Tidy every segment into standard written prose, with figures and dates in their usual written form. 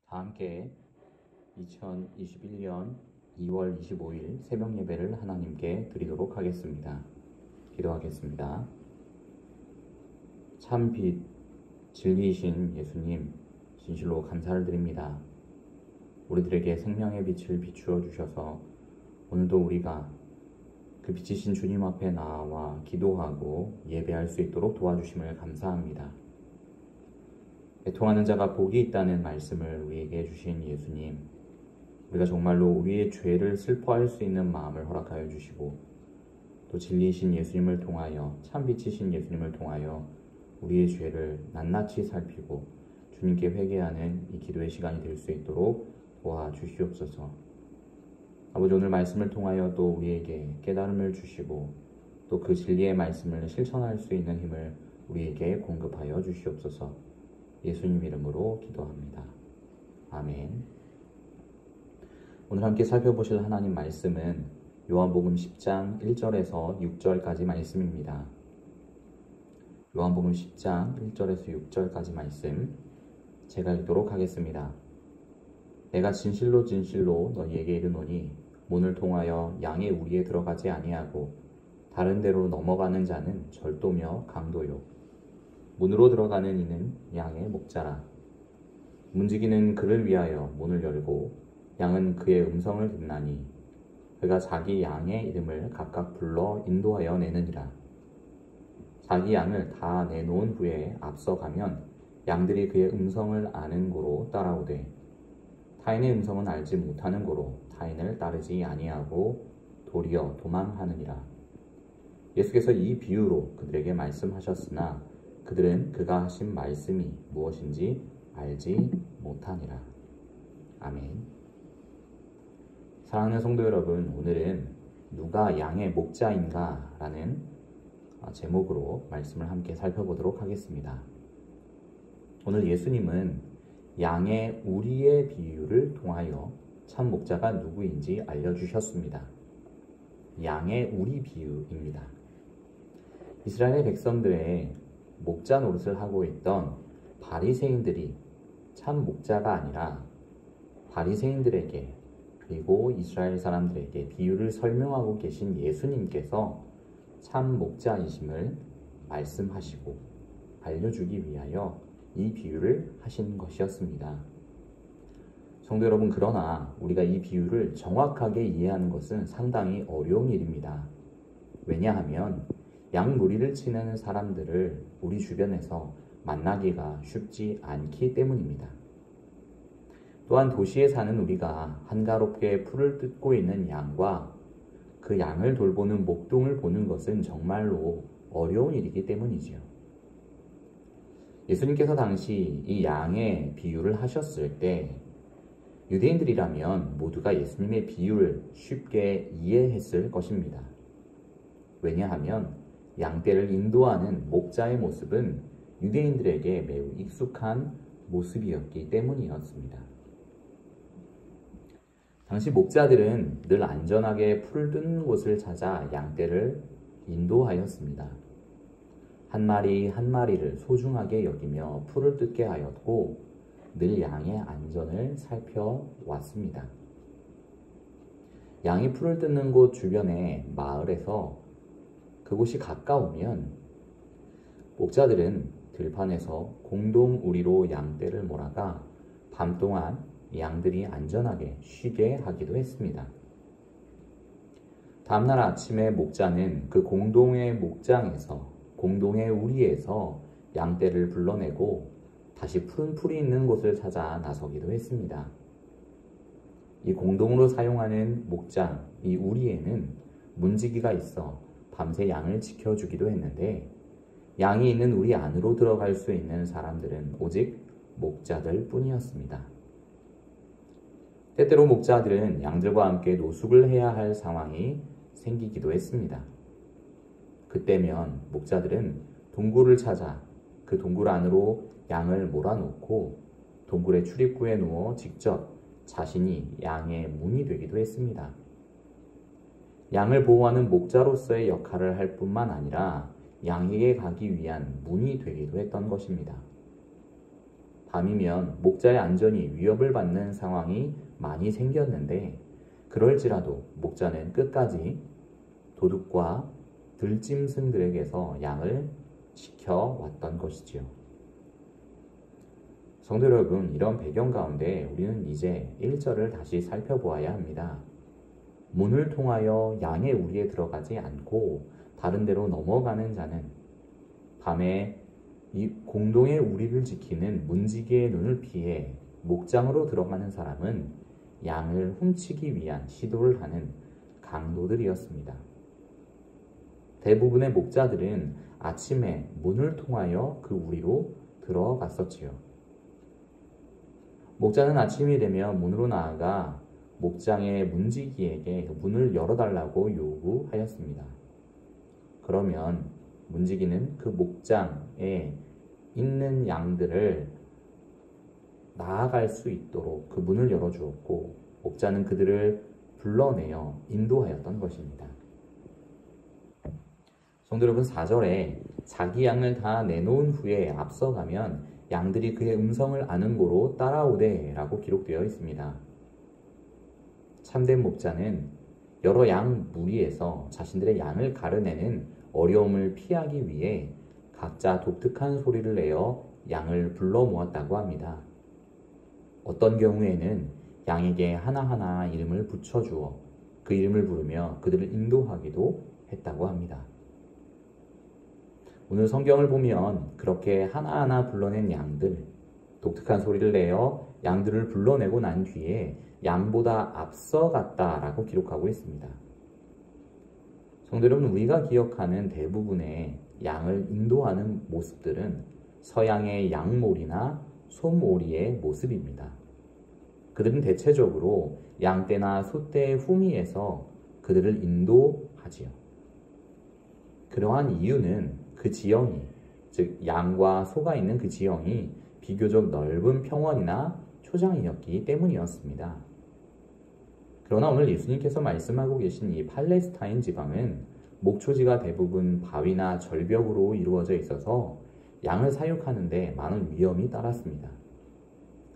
다 함께 2021년 2월 25일 새벽 예배를 하나님께 드리도록 하겠습니다. 기도하겠습니다. 참 빛, 진리이신 예수님, 진실로 감사를 드립니다. 우리들에게 생명의 빛을 비추어 주셔서 오늘도 우리가 그 빛이신 주님 앞에 나와 기도하고 예배할 수 있도록 도와주심을 감사합니다. 애통하는 자가 복이 있다는 말씀을 우리에게 주신 예수님, 우리가 정말로 우리의 죄를 슬퍼할 수 있는 마음을 허락하여 주시고 또 진리이신 예수님을 통하여, 참 빛이신 예수님을 통하여 우리의 죄를 낱낱이 살피고 주님께 회개하는 이 기도의 시간이 될 수 있도록 도와주시옵소서. 아버지, 오늘 말씀을 통하여 또 우리에게 깨달음을 주시고 또 그 진리의 말씀을 실천할 수 있는 힘을 우리에게 공급하여 주시옵소서. 예수님 이름으로 기도합니다. 아멘. 오늘 함께 살펴보실 하나님 말씀은 요한복음 10장 1절에서 6절까지 말씀입니다. 요한복음 10장 1절에서 6절까지 말씀 제가 읽도록 하겠습니다. 내가 진실로 진실로 너희에게 이르노니 문을 통하여 양의 우리에 들어가지 아니하고 다른 데로 넘어가는 자는 절도며 강도요 문으로 들어가는 이는 양의 목자라. 문지기는 그를 위하여 문을 열고 양은 그의 음성을 듣나니 그가 자기 양의 이름을 각각 불러 인도하여 내느니라. 자기 양을 다 내놓은 후에 앞서가면 양들이 그의 음성을 아는 고로 따라오되 타인의 음성은 알지 못하는 고로 타인을 따르지 아니하고 도리어 도망하느니라. 예수께서 이 비유로 그들에게 말씀하셨으나 그들은 그가 하신 말씀이 무엇인지 알지 못하니라. 아멘. 사랑하는 성도 여러분, 오늘은 누가 양의 목자인가? 라는 제목으로 말씀을 함께 살펴보도록 하겠습니다. 오늘 예수님은 양의 우리의 비유를 통하여 참 목자가 누구인지 알려주셨습니다. 양의 우리 비유입니다. 이스라엘 백성들의 목자 노릇을 하고 있던 바리새인들이 참 목자가 아니라 바리새인들에게 그리고 이스라엘 사람들에게 비유를 설명하고 계신 예수님께서 참 목자이심을 말씀하시고 알려주기 위하여 이 비유를 하신 것이었습니다. 성도 여러분, 그러나 우리가 이 비유를 정확하게 이해하는 것은 상당히 어려운 일입니다. 왜냐하면 양무리를 치는 사람들을 우리 주변에서 만나기가 쉽지 않기 때문입니다. 또한 도시에 사는 우리가 한가롭게 풀을 뜯고 있는 양과 그 양을 돌보는 목동을 보는 것은 정말로 어려운 일이기 때문이지요. 예수님께서 당시 이 양의 비유를 하셨을 때 유대인들이라면 모두가 예수님의 비유를 쉽게 이해했을 것입니다. 왜냐하면 양떼를 인도하는 목자의 모습은 유대인들에게 매우 익숙한 모습이었기 때문이었습니다. 당시 목자들은 늘 안전하게 풀을 뜯는 곳을 찾아 양떼를 인도하였습니다. 한 마리 한 마리를 소중하게 여기며 풀을 뜯게 하였고 늘 양의 안전을 살펴왔습니다. 양이 풀을 뜯는 곳 주변의 마을에서 그곳이 가까우면 목자들은 들판에서 공동 우리로 양떼를 몰아가 밤 동안 양들이 안전하게 쉬게 하기도 했습니다. 다음날 아침에 목자는 그 공동의 목장에서, 공동의 우리에서 양떼를 불러내고 다시 푸른 풀이 있는 곳을 찾아 나서기도 했습니다. 이 공동으로 사용하는 목장, 이 우리에는 문지기가 있어 밤새 양을 지켜주기도 했는데 양이 있는 우리 안으로 들어갈 수 있는 사람들은 오직 목자들 뿐이었습니다. 때때로 목자들은 양들과 함께 노숙을 해야 할 상황이 생기기도 했습니다. 그때면 목자들은 동굴을 찾아 그 동굴 안으로 양을 몰아놓고 동굴의 출입구에 누워 직접 자신이 양의 문이 되기도 했습니다. 양을 보호하는 목자로서의 역할을 할 뿐만 아니라 양에게 가기 위한 문이 되기도 했던 것입니다. 밤이면 목자의 안전이 위협을 받는 상황이 많이 생겼는데 그럴지라도 목자는 끝까지 도둑과 들짐승들에게서 양을 지켜왔던 것이지요. 성도 여러분, 이런 배경 가운데 우리는 이제 1절을 다시 살펴보아야 합니다. 문을 통하여 양의 우리에 들어가지 않고 다른 데로 넘어가는 자는 밤에 이 공동의 우리를 지키는 문지기의 눈을 피해 목장으로 들어가는 사람은 양을 훔치기 위한 시도를 하는 강도들이었습니다. 대부분의 목자들은 아침에 문을 통하여 그 우리로 들어갔었지요. 목자는 아침이 되면 문으로 나아가 목장의 문지기에게 문을 열어달라고 요구하였습니다. 그러면 문지기는 그 목장에 있는 양들을 나아갈 수 있도록 그 문을 열어주었고 목자는 그들을 불러내어 인도하였던 것입니다. 성도 여러분, 4절에 자기 양을 다 내놓은 후에 앞서가면 양들이 그의 음성을 아는 고로 따라오되 라고 기록되어 있습니다. 참된 목자는 여러 양 무리에서 자신들의 양을 가르내는 어려움을 피하기 위해 각자 독특한 소리를 내어 양을 불러 모았다고 합니다. 어떤 경우에는 양에게 하나하나 이름을 붙여주어 그 이름을 부르며 그들을 인도하기도 했다고 합니다. 오늘 성경을 보면 그렇게 하나하나 불러낸 양들, 독특한 소리를 내어 양들을 불러내고 난 뒤에 양보다 앞서갔다라고 기록하고 있습니다. 성도 여러분, 우리가 기억하는 대부분의 양을 인도하는 모습들은 서양의 양몰이나 소몰이의 모습입니다. 그들은 대체적으로 양떼나 소떼의 후미에서 그들을 인도하지요. 그러한 이유는 그 지형이, 즉 양과 소가 있는 그 지형이 비교적 넓은 평원이나 초장이었기 때문이었습니다. 그러나 오늘 예수님께서 말씀하고 계신 이 팔레스타인 지방은 목초지가 대부분 바위나 절벽으로 이루어져 있어서 양을 사육하는데 많은 위험이 따랐습니다.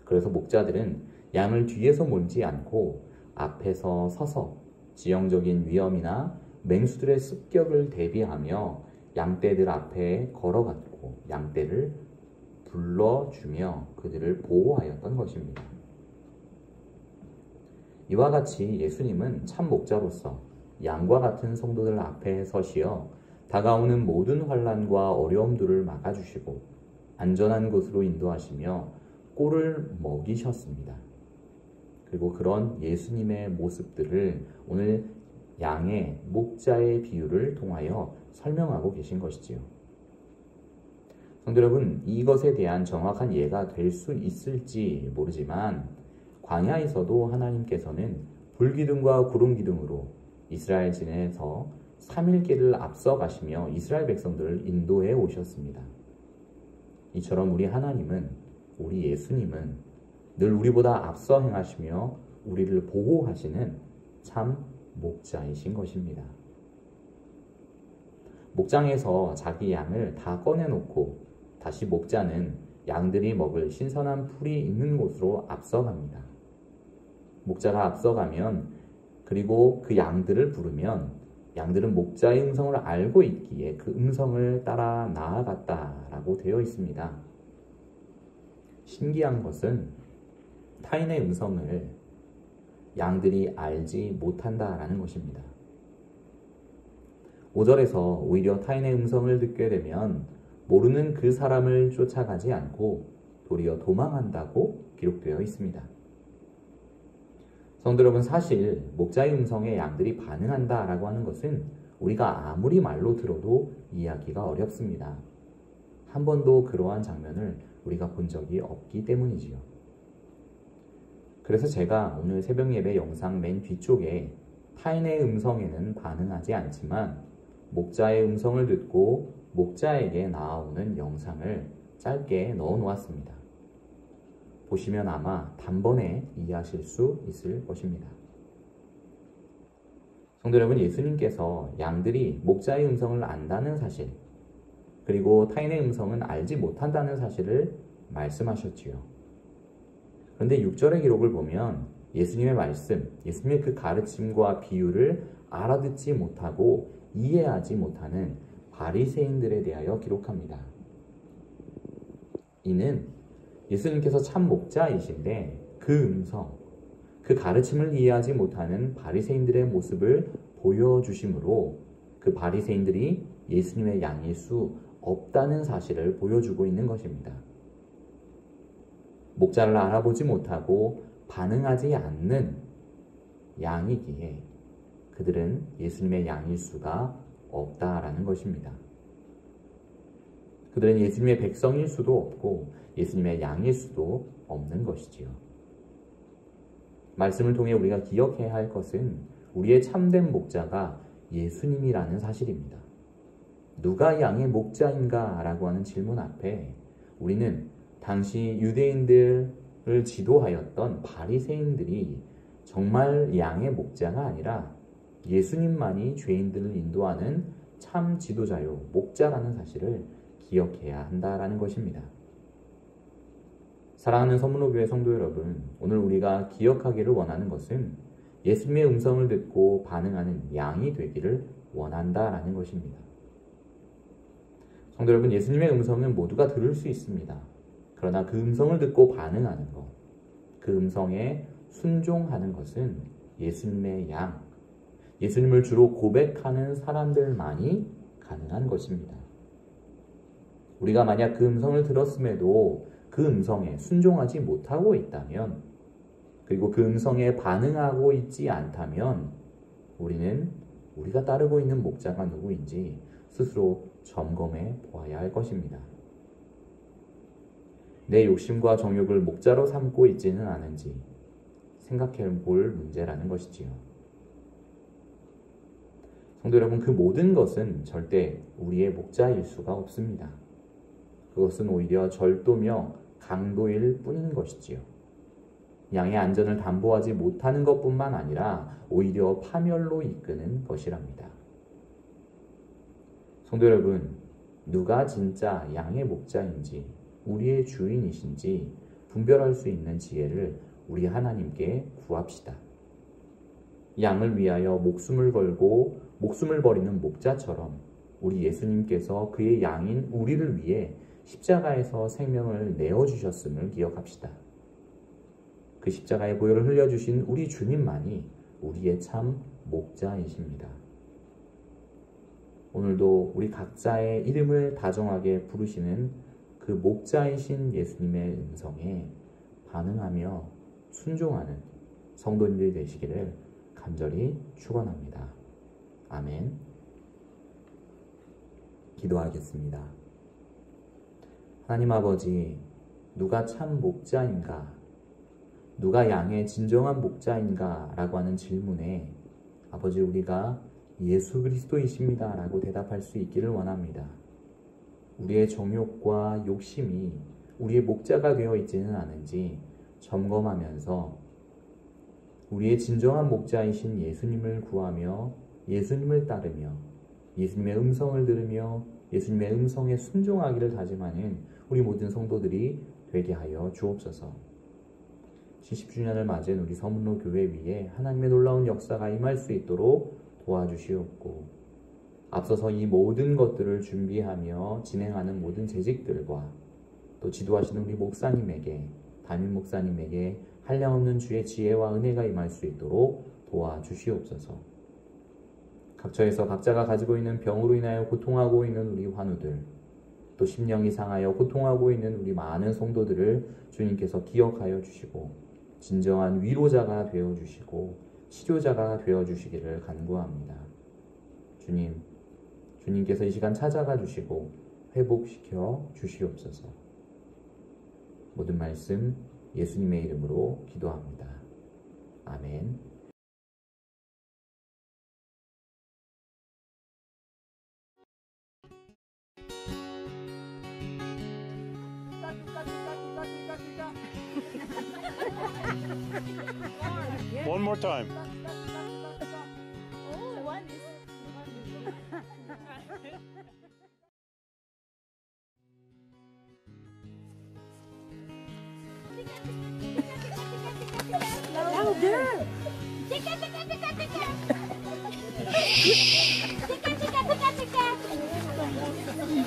그래서 목자들은 양을 뒤에서 몰지 않고 앞에서 서서 지형적인 위험이나 맹수들의 습격을 대비하며 양떼들 앞에 걸어갔고 양떼를 불러주며 그들을 보호하였던 것입니다. 이와 같이 예수님은 참 목자로서 양과 같은 성도들 앞에 서시어 다가오는 모든 환난과 어려움들을 막아주시고 안전한 곳으로 인도하시며 꼴을 먹이셨습니다. 그리고 그런 예수님의 모습들을 오늘 양의 목자의 비유를 통하여 설명하고 계신 것이지요. 성도 여러분, 이것에 대한 정확한 이해가 될 수 있을지 모르지만 광야에서도 하나님께서는 불기둥과 구름기둥으로 이스라엘 진에서 3일길을 앞서 가시며 이스라엘 백성들을 인도해 오셨습니다. 이처럼 우리 하나님은, 우리 예수님은 늘 우리보다 앞서 행하시며 우리를 보호하시는 참 목자이신 것입니다. 목장에서 자기 양을 다 꺼내놓고 다시 목자는 양들이 먹을 신선한 풀이 있는 곳으로 앞서갑니다. 목자가 앞서가면 그리고 그 양들을 부르면 양들은 목자의 음성을 알고 있기에 그 음성을 따라 나아갔다라고 되어 있습니다. 신기한 것은 타인의 음성을 양들이 알지 못한다라는 것입니다. 5절에서 오히려 타인의 음성을 듣게 되면 모르는 그 사람을 쫓아가지 않고 도리어 도망한다고 기록되어 있습니다. 성도 여러분, 사실 목자의 음성에 양들이 반응한다라고 하는 것은 우리가 아무리 말로 들어도 이해하기가 어렵습니다. 한 번도 그러한 장면을 우리가 본 적이 없기 때문이지요. 그래서 제가 오늘 새벽 예배 영상 맨 뒤쪽에 타인의 음성에는 반응하지 않지만 목자의 음성을 듣고 목자에게 나아오는 영상을 짧게 넣어 놓았습니다. 보시면 아마 단번에 이해하실 수 있을 것입니다. 성도 여러분, 예수님께서 양들이 목자의 음성을 안다는 사실, 그리고 타인의 음성은 알지 못한다는 사실을 말씀하셨지요. 그런데 6절의 기록을 보면 예수님의 말씀, 예수님의 그 가르침과 비유를 알아듣지 못하고 이해하지 못하는 바리새인들에 대하여 기록합니다. 이는 예수님께서 참 목자이신데 그 음성, 그 가르침을 이해하지 못하는 바리새인들의 모습을 보여주심으로 그 바리새인들이 예수님의 양일 수 없다는 사실을 보여주고 있는 것입니다. 목자를 알아보지 못하고 반응하지 않는 양이기에 그들은 예수님의 양일 수가 없다라는 것입니다. 그들은 예수님의 백성일 수도 없고 예수님의 양일 수도 없는 것이지요. 말씀을 통해 우리가 기억해야 할 것은 우리의 참된 목자가 예수님이라는 사실입니다. 누가 양의 목자인가? 라고 하는 질문 앞에 우리는 당시 유대인들을 지도하였던 바리새인들이 정말 양의 목자가 아니라 예수님만이 죄인들을 인도하는 참 지도자요, 목자라는 사실을 기억해야 한다라는 것입니다. 사랑하는 서문호교회 성도 여러분, 오늘 우리가 기억하기를 원하는 것은 예수님의 음성을 듣고 반응하는 양이 되기를 원한다라는 것입니다. 성도 여러분, 예수님의 음성은 모두가 들을 수 있습니다. 그러나 그 음성을 듣고 반응하는 것, 그 음성에 순종하는 것은 예수님의 양, 예수님을 주로 고백하는 사람들만이 가능한 것입니다. 우리가 만약 그 음성을 들었음에도 그 음성에 순종하지 못하고 있다면, 그리고 그 음성에 반응하고 있지 않다면 우리는 우리가 따르고 있는 목자가 누구인지 스스로 점검해 보아야 할 것입니다. 내 욕심과 정욕을 목자로 삼고 있지는 않은지 생각해 볼 문제라는 것이지요. 성도 여러분, 그 모든 것은 절대 우리의 목자일 수가 없습니다. 그것은 오히려 절도며 강도일 뿐인 것이지요. 양의 안전을 담보하지 못하는 것뿐만 아니라 오히려 파멸로 이끄는 것이랍니다. 성도 여러분, 누가 진짜 양의 목자인지 우리의 주인이신지 분별할 수 있는 지혜를 우리 하나님께 구합시다. 양을 위하여 목숨을 걸고 목숨을 버리는 목자처럼 우리 예수님께서 그의 양인 우리를 위해 십자가에서 생명을 내어주셨음을 기억합시다. 그 십자가의 보혈을 흘려주신 우리 주님만이 우리의 참 목자이십니다. 오늘도 우리 각자의 이름을 다정하게 부르시는 그 목자이신 예수님의 음성에 반응하며 순종하는 성도님들이 되시기를 간절히 축원합니다. 아멘. 기도하겠습니다. 하나님 아버지, 누가 참 목자인가? 누가 양의 진정한 목자인가? 라고 하는 질문에 아버지, 우리가 예수 그리스도이십니다 라고 대답할 수 있기를 원합니다. 우리의 정욕과 욕심이 우리의 목자가 되어 있지는 않은지 점검하면서 우리의 진정한 목자이신 예수님을 구하며 예수님을 따르며 예수님의 음성을 들으며 예수님의 음성에 순종하기를 다짐하는 우리 모든 성도들이 되게 하여 주옵소서. 70주년을 맞은 우리 서문로 교회 위에 하나님의 놀라운 역사가 임할 수 있도록 도와주시옵고, 앞서서 이 모든 것들을 준비하며 진행하는 모든 재직들과 또 지도하시는 우리 목사님에게, 담임 목사님에게 한량없는 주의 지혜와 은혜가 임할 수 있도록 도와주시옵소서. 각처에서 각자가 가지고 있는 병으로 인하여 고통하고 있는 우리 환우들, 또 심령이 상하여 고통하고 있는 우리 많은 성도들을 주님께서 기억하여 주시고 진정한 위로자가 되어주시고 치료자가 되어주시기를 간구합니다. 주님께서 이 시간 찾아가 주시고 회복시켜 주시옵소서. 모든 말씀 예수님의 이름으로 기도합니다. 아멘. One more time. Oh, one is. there. Tika, tika, tika, tika. Tika, tika, tika, tika.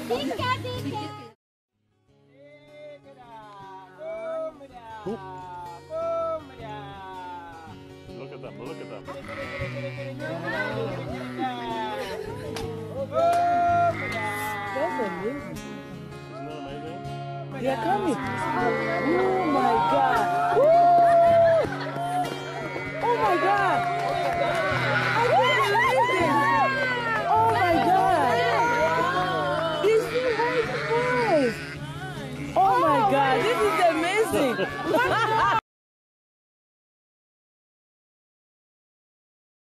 Tika, tika. Look at them, look at them. That's amazing. Isn't that amazing? They are coming. Oh my God.